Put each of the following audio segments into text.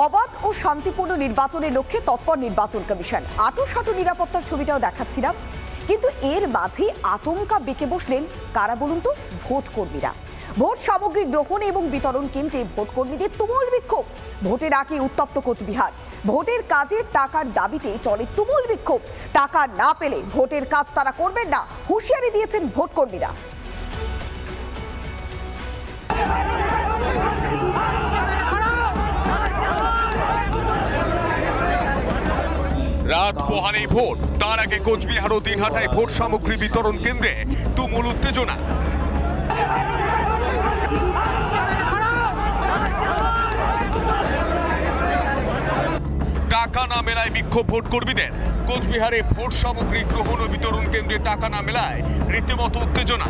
অবাধ ও শান্তিপূর্ণ নির্বাচনের লক্ষ্যে তৎপর নির্বাচন কমিশন। আঁটো নিরাপত্তার ছবিটাও দেখাচ্ছিলাম, কিন্তু এর মাঝে আচমকা বেঁকে বসলেন কারা বলুন তো? ভোট কর্মীরা। ভোট সামগ্রী গ্রহণ এবং বিতরণ কেন্দ্রে ভোট কর্মীদের তুমুল বিক্ষোভ। ভোটের আগে উত্তপ্ত কোচবিহার। ভোটের কাজে টাকার দাবিতে চলে তুমুল বিক্ষোভ। টাকা না পেলে ভোটের কাজ তারা করবেন না, হুঁশিয়ারি দিয়েছেন ভোট কর্মীরা। রাত পোহালেই ভোট, তার আগে কোচবিহার ও দিনহাটায় ভোট সামগ্রী বিতরণ কেন্দ্রে তুমুল উত্তেজনা। টাকা না মেলায় বিক্ষোভ ভোট কর্মীদের। কোচবিহারে ভোট সামগ্রী গ্রহণ ও বিতরণ কেন্দ্রে টাকা না মেলায় রীতিমতো উত্তেজনা।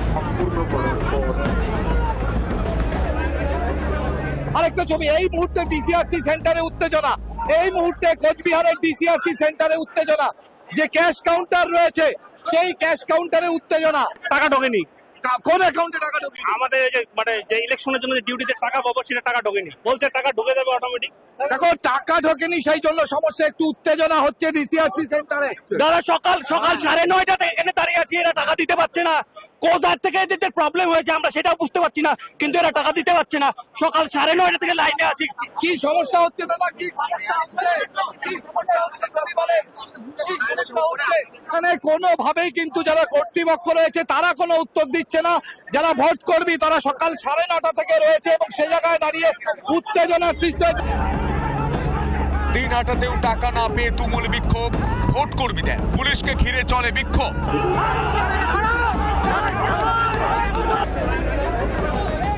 আরেকটা ছবি, এই মুহূর্তে ডিসিআরসি সেন্টারে উত্তেজনা। এই মুহূর্তে কোচবিহারের ডিসিআরসি সেন্টারে উত্তেজনা। যে ক্যাশ কাউন্টার রয়েছে সেই ক্যাশ কাউন্টারে উত্তেজনা। টাকা ঢোকেনি। কোন অ্যাকাউন্টে টাকা ঢোকেনি? আমাদের যে ইলেকশনের জন্য যে ডিউটিতে টাকা পাবো সেটা টাকা ঢোকেনি, বলছে টাকা ঢুকে যাবে অটোমেটিক। দেখো, টাকা ঢোকেনি, সেই জন্য সমস্যা। একটু উত্তেজনা হচ্ছে ডিসিআরসি সেন্টারে। যারা সকাল 9:30টাতে এনে দাঁড়িয়ে আছি, এরা টাকা দিতে পারছে না। কোথার থেকে এদের প্রবলেম হয়েছে আমরা সেটাও বুঝতে পারছি না, কিন্তু এরা টাকা দিতে পারছে না। সকাল 9:30 থেকে লাইনে আছি। কি সমস্যা হচ্ছে দাদা? কি সমস্যা হচ্ছে? কি সমস্যা হচ্ছে যদি বলেন? কি সমস্যা হচ্ছে? মানে কোনোভাবেই কিন্তু যারা কর্তৃপক্ষ রয়েছে তারা কোনো উত্তর দিচ্ছে না। যারা ভোট কর্মী তারা সকাল 9:30 থেকে রয়েছে এবং সে জায়গায় দাঁড়িয়ে উত্তেজনার সৃষ্টি হয়েছে। দিনহাটাতেও টাকা না পেয়ে তুমুল বিক্ষোভ ভোট কর্মীদের। পুলিশকে ঘিরে চলে বিক্ষোভ।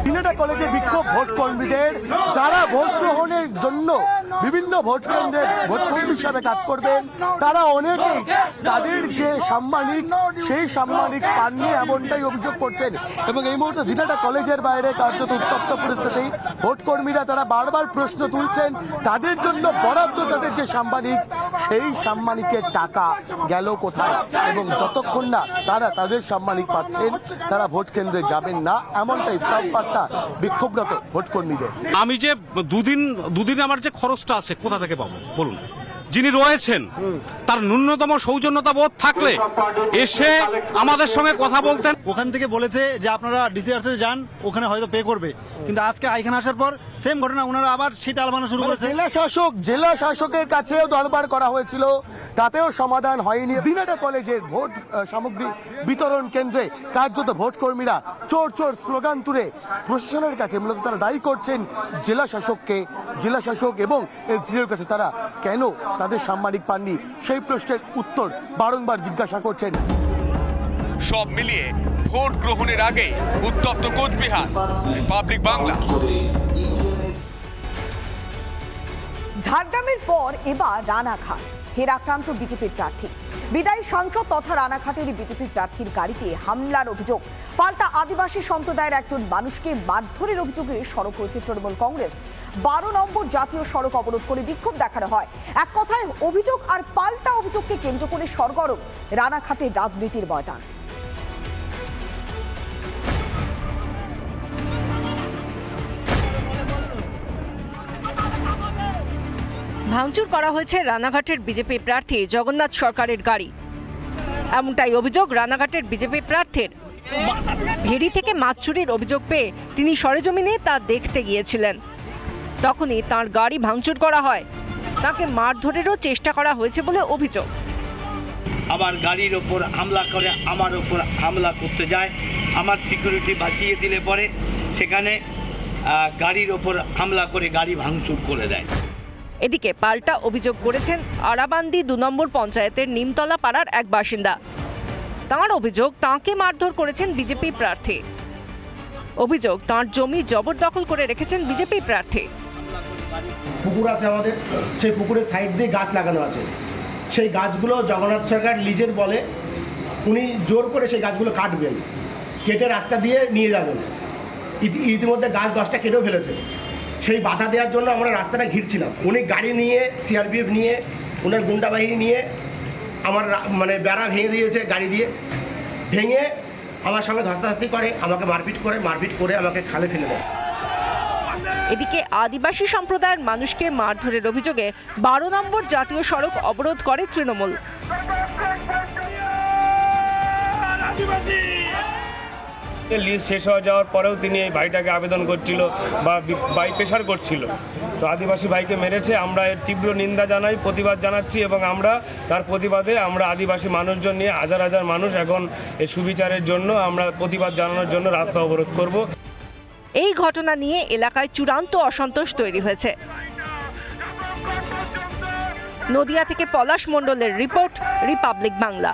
দিনহাটা কলেজে বিক্ষোভ ভোট কর্মীদের, যারা ভোট গ্রহণের জন্য বিভিন্ন ভোট কেন্দ্রে ভোট কর্মী হিসাবে কাজ করবেন, তারা অনেকেই তাদের যে সাম্মানিক সেই সাম্মানিক পাননি, এমনটাই অভিযোগ করছেন। এবং এই মুহূর্তে দিনহাটা কলেজের বাইরে কার্যত উত্তপ্ত পরিস্থিতি। ভোট কর্মীরা তারা বারবার প্রশ্ন তুলছেন, তাদের জন্য বরাদ্দ তাদের যে সাম্মানিক, সেই সাম্মানিকের টাকা গেল কোথায়, এবং যতক্ষণ না তারা তাদের সাম্মানিক পাচ্ছেন তারা ভোট কেন্দ্রে যাবেন না, এমনটাই সাফ বার্তা বিক্ষোভরত ভোট কর্মীদের। আমি যে দুদিন আমার যে খরচটা আছে কোথা থেকে পাবো বলুন? যিনি রয়েছেন তার ন্যূনতম সৌজন্যতা বোধ থাকলে এসে আমাদের সঙ্গে কথা বলতেন। ওখান থেকে বলেছে যে আপনারা ডিসিআরসি যান, ওখানে হয়তো পে করবে, কিন্তু আজকে এখানে আসার পর সেম ঘটনা, ওনারা আবার সেটা আলবানো শুরু করেছে। জেলা শাসকের কাছেও দরবার করা হয়েছিল, তাতেও সমাধান হয়নি। দিনহাটা কলেজের ভোট সামগ্রী বিতরণ কেন্দ্রে কার্যত ভোট কর্মীরা চোর চোর স্লোগান তুলে প্রশাসনের কাছে মূলত তারা দায়ী করছেন জেলা শাসক এবং এসডিওর কাছে তারা কেন তাদের সাম্মানিক পাননি সেই প্রশ্নের উত্তর বারংবার জিজ্ঞাসা করছেন। সব মিলিয়ে ভোট গ্রহণের আগে উত্তপ্ত কোচবিহার। রিপাবলিক বাংলা। ঝাড়গ্রামের পর এবার রানাঘাট। ফের আক্রান্ত বিজেপির প্রার্থী। বিদায়ী সাংসদ তথা রানাঘাটের বিজেপির প্রার্থীর গাড়িতে হামলার অভিযোগ। পাল্টা আদিবাসী সম্প্রদায়ের একজন মানুষকে মারধরের অভিযোগে সরব হয়েছে তৃণমূল কংগ্রেস। 12 নম্বর জাতীয় সড়ক অবরোধ করে বিক্ষোভ দেখানো হয়। এক কথায় অভিযোগ আর পাল্টা অভিযোগকে কেন্দ্র করে সরগরম রানাঘাটের রাজনীতির ময়দান। ভাঙচুর করা হয়েছে রানাঘাটের বিজেপি প্রার্থী জগন্নাথ সরকারের গাড়ি। এমনটাই অভিযোগ রানাঘাটের বিজেপি প্রার্থীর। ভেড়ি থেকে মাছ চুরির অভিযোগ পেয়ে তিনি সরেজমিনে তা দেখতে গিয়েছিলেন। তখনই তার গাড়ি ভাঙচুর করা হয়। তাকে মারধরেরও চেষ্টা করা হয়েছে বলে অভিযোগ। আমার গাড়ির ওপর হামলা করে আমার ওপর হামলা করতে যায়। আমার সিকিউরিটি বাঁচিয়ে দিলে পরে সেখানে গাড়ির ওপর হামলা করে গাড়ি ভাঙচুর করে দেয়। এদিকে পাল্টা অভিযোগ করেছেন আরাবান্দি 2 নম্বর পঞ্চায়েতের নিমতলা পাড়ার এক বাসিন্দা। তাঁর অভিযোগ, তাঁকে মারধর করেছেন বিজেপি প্রার্থী। অভিযোগ, তাঁর জমি জবরদখল করে রেখেছেন বিজেপি প্রার্থী। পুকুর আছে আমাদের, সেই পুকুরের সাইড দিয়ে গাছ লাগানো আছে। সেই গাছগুলো জগন্নাথ সরকার লিজের বলে উনি জোর করে সেই গাছগুলো কাটবেন, কেটে রাস্তা দিয়ে নিয়ে যাবেন। ইতিমধ্যে গাছ 10টা কেটেও ফেলেছে। সেই বাধা দেওয়ার জন্য আমরা রাস্তাটা ঘিরছিলাম। উনি গাড়ি নিয়ে, সিআরপিএফ নিয়ে, ওনার গুন্ডা বাহিনী নিয়ে আমার বেড়া ভেঙে দিয়েছে। গাড়ি দিয়ে ভেঙে আমার সঙ্গে ধস্তাধস্তি করে, আমাকে মারপিট করে আমাকে খালে ফেলে দেয়। এদিকে আদিবাসী সম্প্রদায়ের মানুষকে মারধরের অভিযোগে 12 নম্বর জাতীয় সড়ক অবরোধ করে তৃণমূল। লিস্ট শেষ হয়ে যাওয়ার পরেও তিনি এই ভাইটাকে আবেদন করছিল বা বাই প্রেশার করছিল, তো আদিবাসী ভাইকে মেরেছে। আমরা এর তীব্র নিন্দা জানাই, প্রতিবাদ জানাচ্ছি এবং আমরা তার প্রতিবাদে আমরা আদিবাসী মানুষজন নিয়ে হাজার হাজার মানুষ এখন এই সুবিচারের জন্য আমরা প্রতিবাদ জানানোর জন্য রাস্তা অবরোধ করব। এই ঘটনা নিয়ে এলাকায় চূড়ান্ত অসন্তোষ তৈরি হয়েছে। নদিয়া থেকে পলাশ মণ্ডলের রিপোর্ট, রিপাবলিক বাংলা।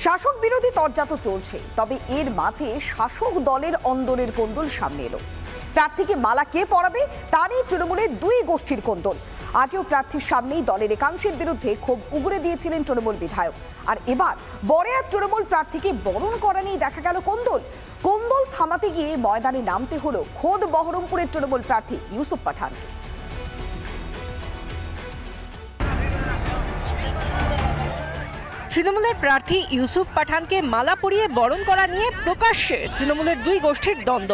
শাসক বিরোধী তরজা তো চলছে, তবে এর মাঝে শাসক দলের অন্দরের কোন্দল সামনে এলো। প্রার্থীকে মালা কে পরাবে তা নিয়ে তৃণমূলের দুই গোষ্ঠীর কোন্দল। আগেও প্রার্থীর সামনেই দলের একাংশের বিরুদ্ধে ক্ষোভ উগরে দিয়েছিলেন তৃণমূল বিধায়ক, আর এবার বড়ে এক তৃণমূল প্রার্থীকে বরণ করা নিয়ে দেখা গেল কোন্দল। কোন্দল থামাতে গিয়ে ময়দানে নামতে হলো খোদ বহরমপুরের তৃণমূল প্রার্থী ইউসুফ পাঠান। তৃণমূলের প্রার্থী ইউসুফ পাঠানকে মালা পরিয়ে বরণ করা নিয়ে প্রকাশ্যে তৃণমূলের দুই গোষ্ঠীর দ্বন্দ্ব।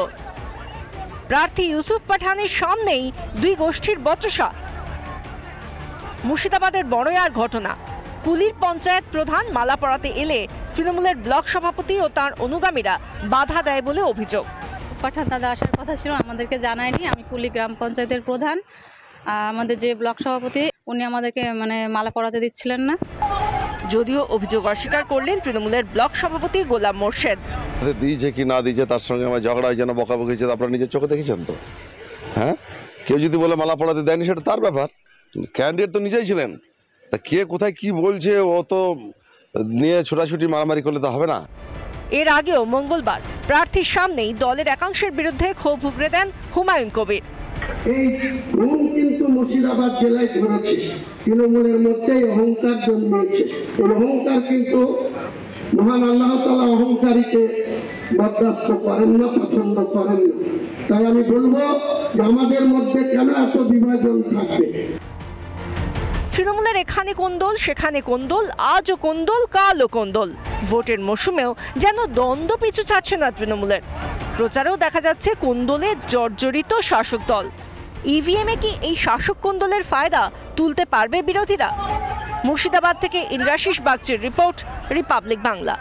প্রার্থী ইউসুফ পাঠানের সামনেই দুই গোষ্ঠীর বচসা। মুর্শিদাবাদের বড়য়ার ঘটনা, কুলির পঞ্চায়েত প্রধান মালা পরাতে এলে তৃণমূলের ব্লক সভাপতি ও তার অনুগামীরা বাধা দেয় বলে অভিযোগ। পাঠান দাদা আসার কথা ছিল, আমাদেরকে জানায়নি। আমি কুলি গ্রাম পঞ্চায়েতের প্রধান, আমাদের যে ব্লক সভাপতি উনি আমাদেরকে মালা পরাতে দিচ্ছিলেন না। যদিও অভিযোগ অস্বীকার করলেন তৃণমূলের ব্লক সভাপতি গোলাম মোর্শেদ। দিয়েছে কি না দিয়েছে তার সঙ্গে আমার ঝগড়া হয়েছে না বকাবকি হয়েছে আপনারা নিজের চোখে দেখেছেন তো। হ্যাঁ, কেউ যদি বলে মালা পড়াতে দেয়নি সেটা তার ব্যাপার, ক্যান্ডিডেট তো নিজেই ছিলেন। তা কে কোথায় কি বলছে ও তো নিয়ে ছোটাছুটি মারামারি করলে তো হবে না। এর আগেও মঙ্গলবার প্রার্থীর সামনেই দলের একাংশের বিরুদ্ধে ক্ষোভ উগরে দেন হুমায়ুন কবির। এই ঘুম কিন্তু মুর্শিদাবাদ জেলায় ধরেছে, তৃণমূলের মধ্যেই অহংকার জন্মেছে। এই অহংকার কিন্তু মহান আল্লাহ তাআলা অহংকারীকে বরদাস্ত করেন না, পছন্দ করেন না। তাই আমি বলবো যে আমাদের মধ্যে কেন এত বিভাজন থাকবে। তৃণমূলের এখানে কোন্দল সেখানে কোন্দল, আজও কোন্দল কালও কোন্দল। ভোটের মৌসুমেও যেন দ্বন্দ্ব পিছু ছাড়ছে না তৃণমূলের। প্রচারেও দেখা যাচ্ছে কোন্দলে জর্জরিত শাসক দল। ইভিএমে কি এই শাসক কোন্দলের ফায়দা তুলতে পারবে বিরোধীরা? মুর্শিদাবাদ থেকে ইন্দ্রাশিস বাগচির রিপোর্ট, রিপাবলিক বাংলা।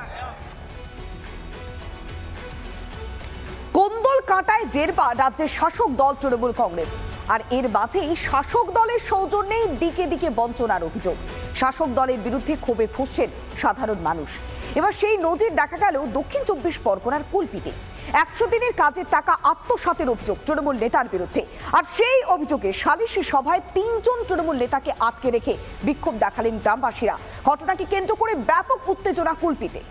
কোন্দল কাঁটায় জেরবা রাজ্যের শাসক দল তৃণমূল কংগ্রেস, আর এর মাঝেই শাসক দলের সৌজন্যেই দিকে দিকে বঞ্চনার অভিযোগ। শাসক দলের বিরুদ্ধে ক্ষোভে ফুঁসছেন সাধারণ মানুষ। এবার সেই নজির দেখা গেল দক্ষিণ 24 পরগনার কুলপিতে। 100 দিনের কাজের টাকা আত্মসাতের অভিযোগ তৃণমূল নেতার বিরুদ্ধে, আর সেই অভিযোগে সালিশি সভায় 3 জন তৃণমূল নেতাকে আটকে রেখে বিক্ষোভ দেখালেন গ্রামবাসীরা। ঘটনাকে কেন্দ্র করে ব্যাপক উত্তেজনা কুলপিতে।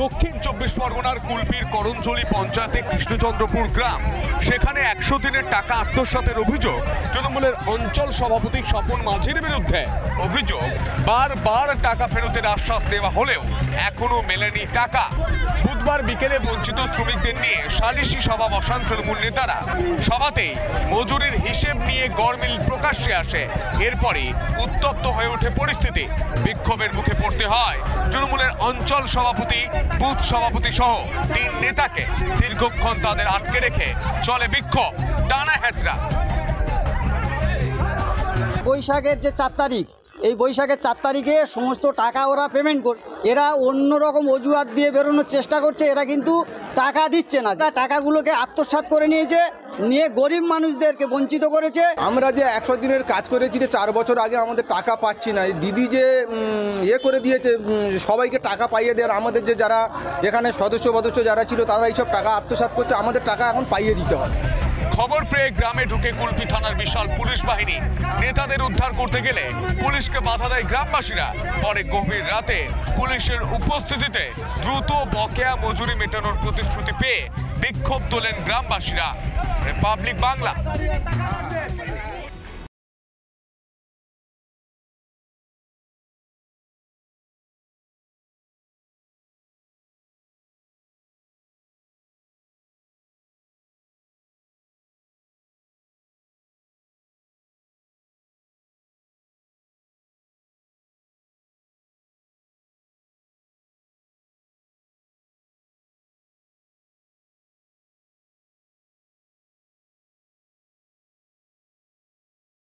দক্ষিণ 24 পরগনার কুলপির করঞ্জলি পঞ্চায়েতে কৃষ্ণচন্দ্রপুর গ্রাম, সেখানে 100 দিনের টাকা আত্মসাতের অভিযোগ তৃণমূলের অঞ্চল সভাপতি স্বপন মাঝির বিরুদ্ধে। অভিযোগ, বারবার টাকা ফেরতের আশ্বাস দেওয়া হলেও এখনো মেলেনি টাকা। বুধবার বিকেলে বঞ্চিত শ্রমিকদের নিয়ে সালিশি সভা বসান তৃণমূল নেতারা। সভাতেই মজুরির হিসেব নিয়ে গড়মিল প্রকাশ্যে আসে। এরপরই উত্তপ্ত হয়ে ওঠে পরিস্থিতি। বিক্ষোভের মুখে পড়তে হয় তৃণমূলের অঞ্চল সভাপতি, বুথ সভাপতি সহ 3 নেতাকে। দীর্ঘক্ষণ তাদের আটকে রেখে চলে বিক্ষোভ, টানা হেঁচড়া। বৈশাখের যে 4 তারিখ, এই বৈশাখের 4 তারিখে সমস্ত টাকা ওরা পেমেন্ট করে, এরা অন্য রকম অজুহাত দিয়ে বেরোনোর চেষ্টা করছে। এরা কিন্তু টাকা দিচ্ছে না, টাকাগুলোকে আত্মসাৎ করে নিয়েছে, নিয়ে গরিব মানুষদেরকে বঞ্চিত করেছে। আমরা যে 100 দিনের কাজ করেছি, যে 4 বছর আগে আমাদের টাকা পাচ্ছি না, দিদি যে করে দিয়েছে সবাইকে টাকা পাইয়ে দেওয়ার, আমাদের যে যারা এখানে সদস্য যারা ছিল তারা এইসব টাকা আত্মসাৎ করছে, আমাদের টাকা এখন পাইয়ে দিতে হবে। খবর পেয়ে গ্রামে ঢুকে কুলপি থানার বিশাল পুলিশ বাহিনী। নেতাদের উদ্ধার করতে গেলে পুলিশকে বাধা দেয় গ্রামবাসীরা। পরে গভীর রাতে পুলিশের উপস্থিতিতে দ্রুত বকেয়া মজুরি মেটানোর প্রতিশ্রুতি পেয়ে বিক্ষোভ তোলেন গ্রামবাসীরা। রিপাবলিক বাংলা।